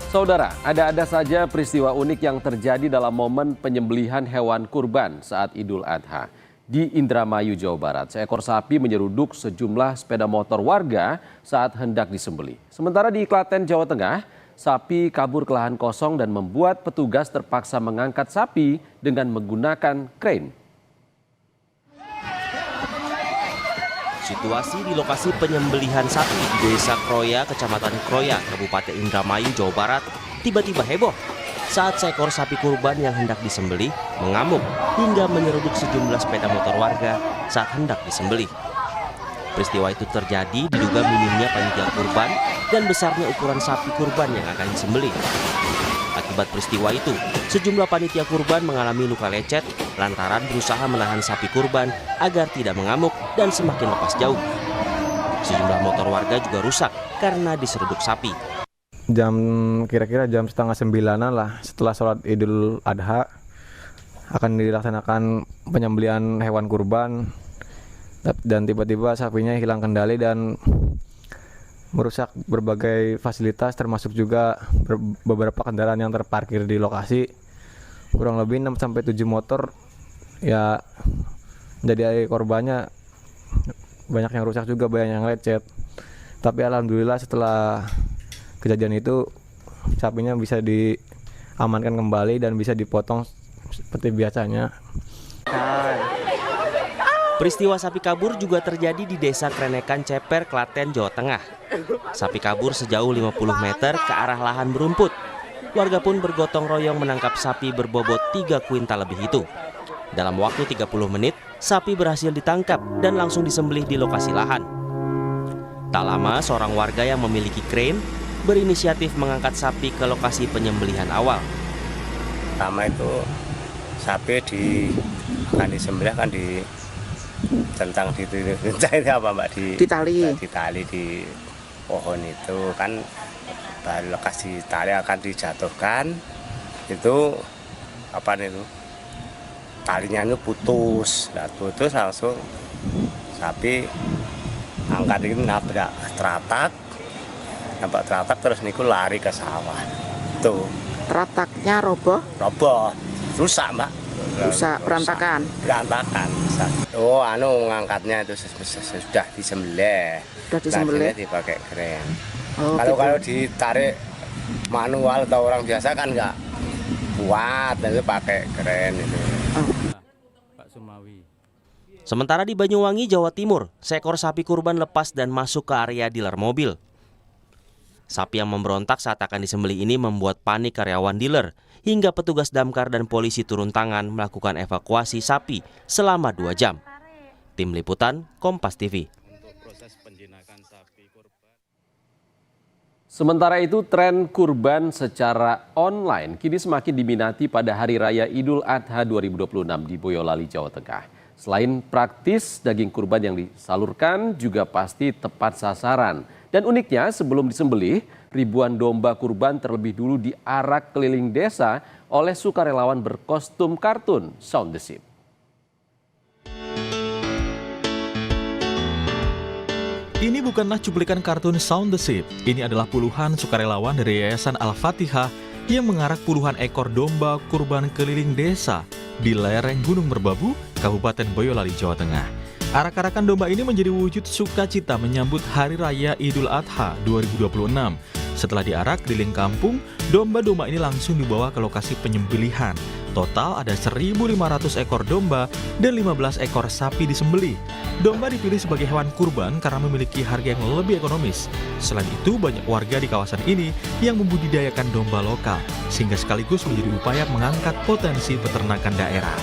Saudara, ada saja peristiwa unik yang terjadi dalam momen penyembelihan hewan kurban saat Idul Adha. Di Indramayu, Jawa Barat, seekor sapi menyeruduk sejumlah sepeda motor warga saat hendak disembelih. Sementara di Klaten, Jawa Tengah, sapi kabur ke lahan kosong dan membuat petugas terpaksa mengangkat sapi dengan menggunakan krain. Situasi di lokasi penyembelihan sapi di Desa Kroya, Kecamatan Kroya, Kabupaten Indramayu, Jawa Barat, tiba-tiba heboh saat seekor sapi kurban yang hendak disembelih mengamuk hingga menyeruduk sejumlah sepeda motor warga saat hendak disembelih. Peristiwa itu terjadi diduga minimnya panitia kurban dan besarnya ukuran sapi kurban yang akan disembelih. Akibat peristiwa itu, sejumlah panitia kurban mengalami luka lecet lantaran berusaha menahan sapi kurban agar tidak mengamuk dan semakin lepas jauh. Sejumlah motor warga juga rusak karena diseruduk sapi. Kira-kira jam setengah 9-an lah setelah sholat Idul Adha akan dilaksanakan penyembelihan hewan kurban dan tiba-tiba sapinya hilang kendali dan merusak berbagai fasilitas termasuk juga beberapa kendaraan yang terparkir di lokasi. Kurang lebih 6-7 motor ya menjadi korbannya, banyak yang rusak juga, banyak yang lecet. Tapi alhamdulillah setelah kejadian itu sapinya bisa diamankan kembali dan bisa dipotong seperti biasanya. Peristiwa sapi kabur juga terjadi di Desa Krenekan, Ceper, Klaten, Jawa Tengah. Sapi kabur sejauh 50 meter ke arah lahan berumput. Warga pun bergotong royong menangkap sapi berbobot 3 kuintal lebih itu. Dalam waktu 30 menit, sapi berhasil ditangkap dan langsung disembelih di lokasi lahan. Tak lama, seorang warga yang memiliki krain berinisiatif mengangkat sapi ke lokasi penyembelihan awal. Pertama itu sapi akan disembelih kan tentang apa Mbak ditali di pohon itu kan, baru lokasi tali akan dijatuhkan itu talinya itu putus langsung sapi angkat itu nabrak teratak terus niku lari ke sawah. Tuh. Terataknya roboh, rusak Mbak. rusak, berantakan. Oh, mengangkatnya itu sudah disembelih. Sudah disembelih. Dipakai kren. Oh, kalau gitu. ditarik manual atau orang biasa kan nggak kuat, itu pakai kren itu. Sementara di Banyuwangi, Jawa Timur, seekor sapi kurban lepas dan masuk ke area dealer mobil. Sapi yang memberontak saat akan disembelih ini membuat panik karyawan dealer, hingga petugas damkar dan polisi turun tangan melakukan evakuasi sapi selama 2 jam. Tim Liputan, Kompas TV. Sementara itu, tren kurban secara online kini semakin diminati pada Hari Raya Idul Adha 2026 di Boyolali, Jawa Tengah. Selain praktis, daging kurban yang disalurkan juga pasti tepat sasaran. Dan uniknya, sebelum disembelih, ribuan domba kurban terlebih dulu diarak keliling desa oleh sukarelawan berkostum kartun Shaun the Sheep. Ini bukanlah cuplikan kartun Shaun the Sheep. Ini adalah puluhan sukarelawan dari Yayasan Al-Fatihah yang mengarak puluhan ekor domba kurban keliling desa di lereng Gunung Merbabu, Kabupaten Boyolali, Jawa Tengah. Arak-arakan domba ini menjadi wujud sukacita menyambut Hari Raya Idul Adha 2026. Setelah diarak keliling kampung, domba-domba ini langsung dibawa ke lokasi penyembelihan. Total ada 1.500 ekor domba dan 15 ekor sapi disembelih. Domba dipilih sebagai hewan kurban karena memiliki harga yang lebih ekonomis. Selain itu, banyak warga di kawasan ini yang membudidayakan domba lokal, sehingga sekaligus menjadi upaya mengangkat potensi peternakan daerah.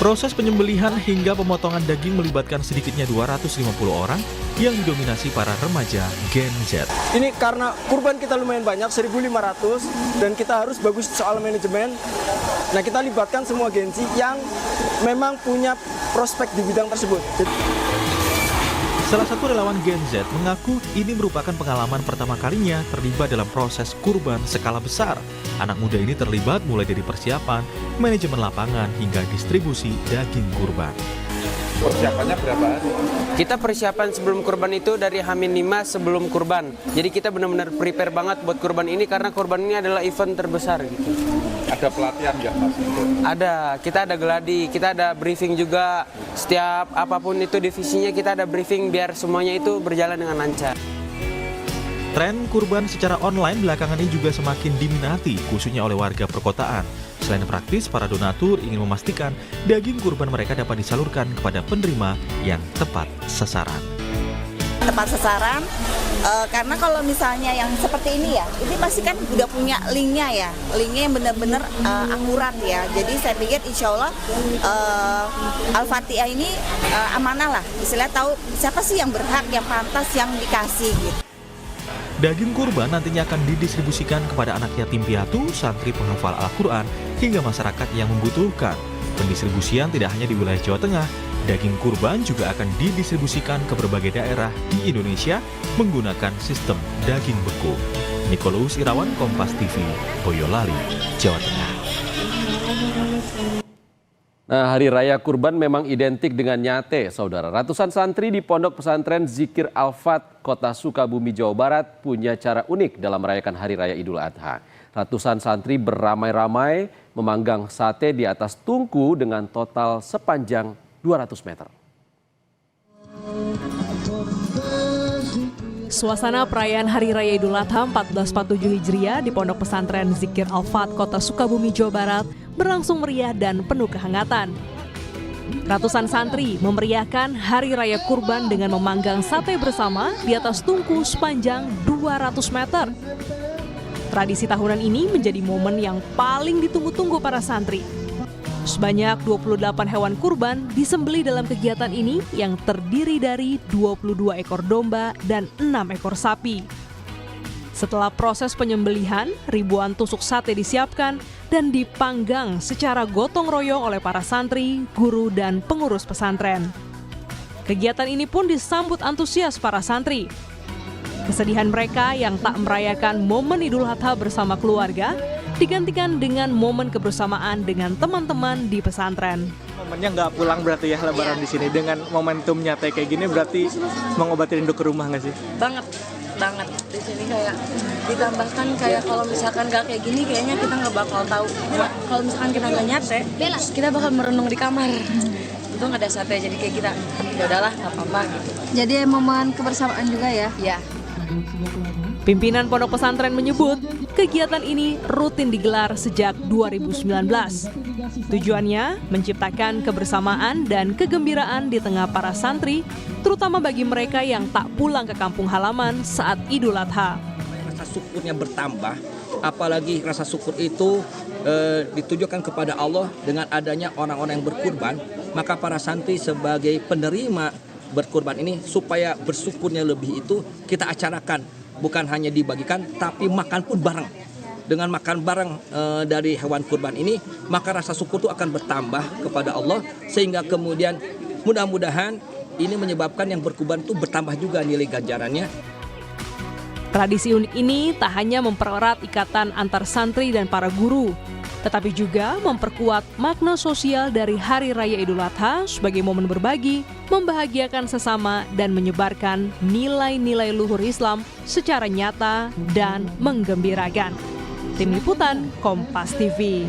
Proses penyembelihan hingga pemotongan daging melibatkan sedikitnya 250 orang yang didominasi para remaja Gen Z. Ini karena kurban kita lumayan banyak, 1.500, dan kita harus bagus soal manajemen. Nah, kita libatkan semua Gen Z yang memang punya prospek di bidang tersebut. Salah satu relawan Gen Z mengaku ini merupakan pengalaman pertama kalinya terlibat dalam proses kurban skala besar. Anak muda ini terlibat mulai dari persiapan, manajemen lapangan, hingga distribusi daging kurban. Persiapannya berapa hari? Kita persiapan sebelum kurban itu dari H-5 sebelum kurban. Jadi kita benar-benar prepare banget buat kurban ini karena kurban ini adalah event terbesar gitu. Ada pelatihan nggak Mas? Ada, kita ada geladi, kita ada briefing juga. Setiap apapun itu divisinya kita ada briefing biar semuanya itu berjalan dengan lancar. Tren kurban secara online belakangan ini juga semakin diminati, khususnya oleh warga perkotaan. Selain praktis, para donatur ingin memastikan daging kurban mereka dapat disalurkan kepada penerima yang tepat sasaran. Tepat sasaran, karena kalau misalnya yang seperti ini ya, ini pasti kan udah punya linknya ya, linknya yang benar-benar akurat ya. Jadi saya pikir insya Allah Al-Fatihah ini amanah lah, istilahnya tahu siapa sih yang berhak, yang pantas, yang dikasih gitu. Daging kurban nantinya akan didistribusikan kepada anak yatim piatu, santri penghafal Al-Quran, hingga masyarakat yang membutuhkan. Pendistribusian tidak hanya di wilayah Jawa Tengah, daging kurban juga akan didistribusikan ke berbagai daerah di Indonesia menggunakan sistem daging beku. Nikolaus Irawan, Kompas TV, Boyolali, Jawa Tengah. Nah, Hari Raya Kurban memang identik dengan nyate, saudara. Ratusan santri di Pondok Pesantren Zikir Al-Fat, Kota Sukabumi, Jawa Barat punya cara unik dalam merayakan Hari Raya Idul Adha. Ratusan santri beramai-ramai memanggang sate di atas tungku dengan total sepanjang 200 meter. Suasana perayaan Hari Raya Idul Adha 1447 Hijriah di Pondok Pesantren Zikir Al-Fat, Kota Sukabumi, Jawa Barat berlangsung meriah dan penuh kehangatan. Ratusan santri memeriahkan Hari Raya Kurban dengan memanggang sate bersama di atas tungku sepanjang 200 meter. Tradisi tahunan ini menjadi momen yang paling ditunggu-tunggu para santri. Sebanyak 28 hewan kurban disembelih dalam kegiatan ini yang terdiri dari 22 ekor domba dan 6 ekor sapi. Setelah proses penyembelihan, ribuan tusuk sate disiapkan dan dipanggang secara gotong royong oleh para santri, guru, dan pengurus pesantren. Kegiatan ini pun disambut antusias para santri. Kesedihan mereka yang tak merayakan momen Idul Adha bersama keluarga digantikan dengan momen kebersamaan dengan teman-teman di pesantren. Momennya nggak pulang berarti ya Lebaran di sini dengan momentum nyata kayak gini berarti mengobati rindu ke rumah nggak sih? Banget di sini kayak ditambahkan kayak kalau misalkan nggak kayak gini kayaknya kita nggak bakal tahu. Kalau misalkan kita nggak nyate, kita bakal merenung di kamar. Itu nggak ada sate jadi kayak kita ya udahlah nggak apa-apa gitu. Jadi momen kebersamaan juga ya? Iya. Pimpinan Pondok Pesantren menyebut kegiatan ini rutin digelar sejak 2019. Tujuannya menciptakan kebersamaan dan kegembiraan di tengah para santri, terutama bagi mereka yang tak pulang ke kampung halaman saat Idul Adha. Rasa syukurnya bertambah, apalagi rasa syukur itu ditujukan kepada Allah dengan adanya orang-orang yang berkurban, maka para santri sebagai penerima berkurban ini supaya bersyukurnya lebih itu kita acarakan. Bukan hanya dibagikan, tapi makan pun bareng. Dengan makan bareng dari hewan kurban ini, maka rasa syukur itu akan bertambah kepada Allah. Sehingga kemudian mudah-mudahan ini menyebabkan yang berkurban itu bertambah juga nilai ganjarannya. Tradisi unik ini tak hanya mempererat ikatan antar santri dan para guru, tetapi juga memperkuat makna sosial dari Hari Raya Idul Adha sebagai momen berbagi, membahagiakan sesama, dan menyebarkan nilai-nilai luhur Islam secara nyata dan menggembirakan. Tim Liputan, Kompas TV.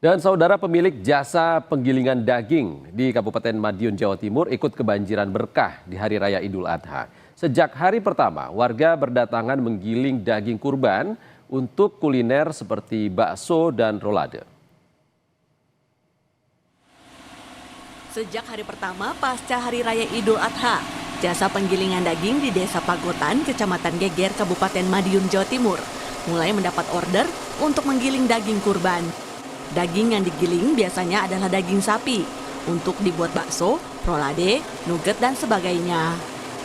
Dan saudara, pemilik jasa penggilingan daging di Kabupaten Madiun, Jawa Timur ikut kebanjiran berkah di Hari Raya Idul Adha. Sejak hari pertama, warga berdatangan menggiling daging kurban untuk kuliner seperti bakso dan rolade. Sejak hari pertama pasca Hari Raya Idul Adha, jasa penggilingan daging di Desa Pagotan, Kecamatan Geger, Kabupaten Madiun, Jawa Timur, mulai mendapat order untuk menggiling daging kurban. Daging yang digiling biasanya adalah daging sapi untuk dibuat bakso, rolade, nugget, dan sebagainya.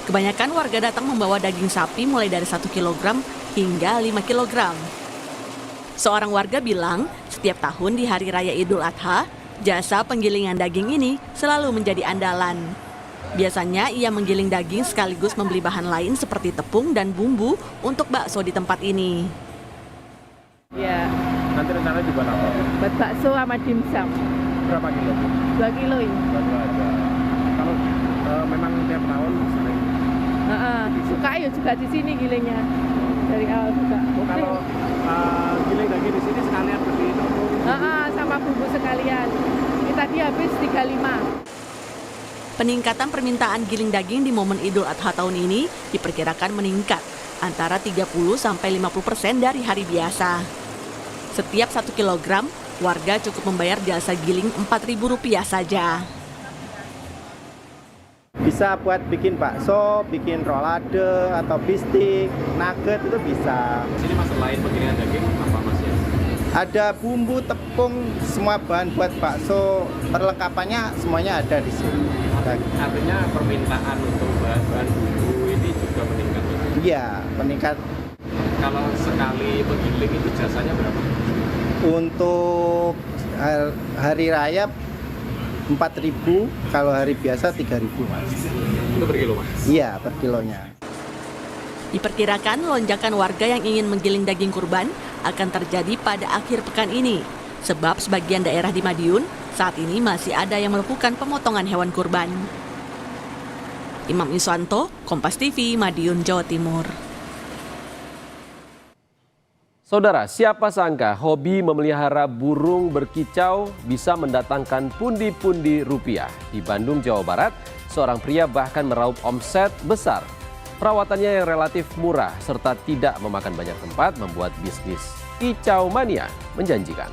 Kebanyakan warga datang membawa daging sapi mulai dari 1 kg hingga 5 kg. Seorang warga bilang, setiap tahun di Hari Raya Idul Adha, jasa penggilingan daging ini selalu menjadi andalan. Biasanya ia menggiling daging sekaligus membeli bahan lain seperti tepung dan bumbu untuk bakso di tempat ini. Ya. Nanti rencana dibuat apa? Buat bakso sama dimsum. berapa kilo? 2 kilo ini. 2 kilo aja. Kalau memang tiap tahun sering. Suka ya juga di sini gilingnya. Dari awal juga. Kalau giling daging di sini sekalian beli tepung. Sama bumbu sekalian. Ini tadi habis 35. Peningkatan permintaan giling daging di momen Idul Adha tahun ini diperkirakan meningkat antara 30-50% dari hari biasa. Setiap 1 kilogram, warga cukup membayar jasa giling Rp4.000 saja. Bisa buat bikin bakso, bikin rolade, atau bistik, nugget itu bisa. Sini mas selain penggilingan daging apa mas ya? Ada bumbu, tepung, semua bahan buat bakso, perlengkapannya semuanya ada di sini. Artinya permintaan untuk bahan-bahan bumbu ini juga meningkat? Iya, meningkat. Kalau sekali penggiling itu jasanya berapa? Untuk hari raya 4.000, kalau hari biasa 3.000 mas. Itu per kilo mas? Iya, per kilonya. Diperkirakan lonjakan warga yang ingin menggiling daging kurban akan terjadi pada akhir pekan ini. Sebab sebagian daerah di Madiun saat ini masih ada yang melakukan pemotongan hewan kurban. Imam Iswanto, Kompas TV, Madiun, Jawa Timur. Saudara, siapa sangka hobi memelihara burung berkicau bisa mendatangkan pundi-pundi rupiah. Di Bandung, Jawa Barat, seorang pria bahkan meraup omset besar. Perawatannya yang relatif murah serta tidak memakan banyak tempat membuat bisnis kicau mania menjanjikan.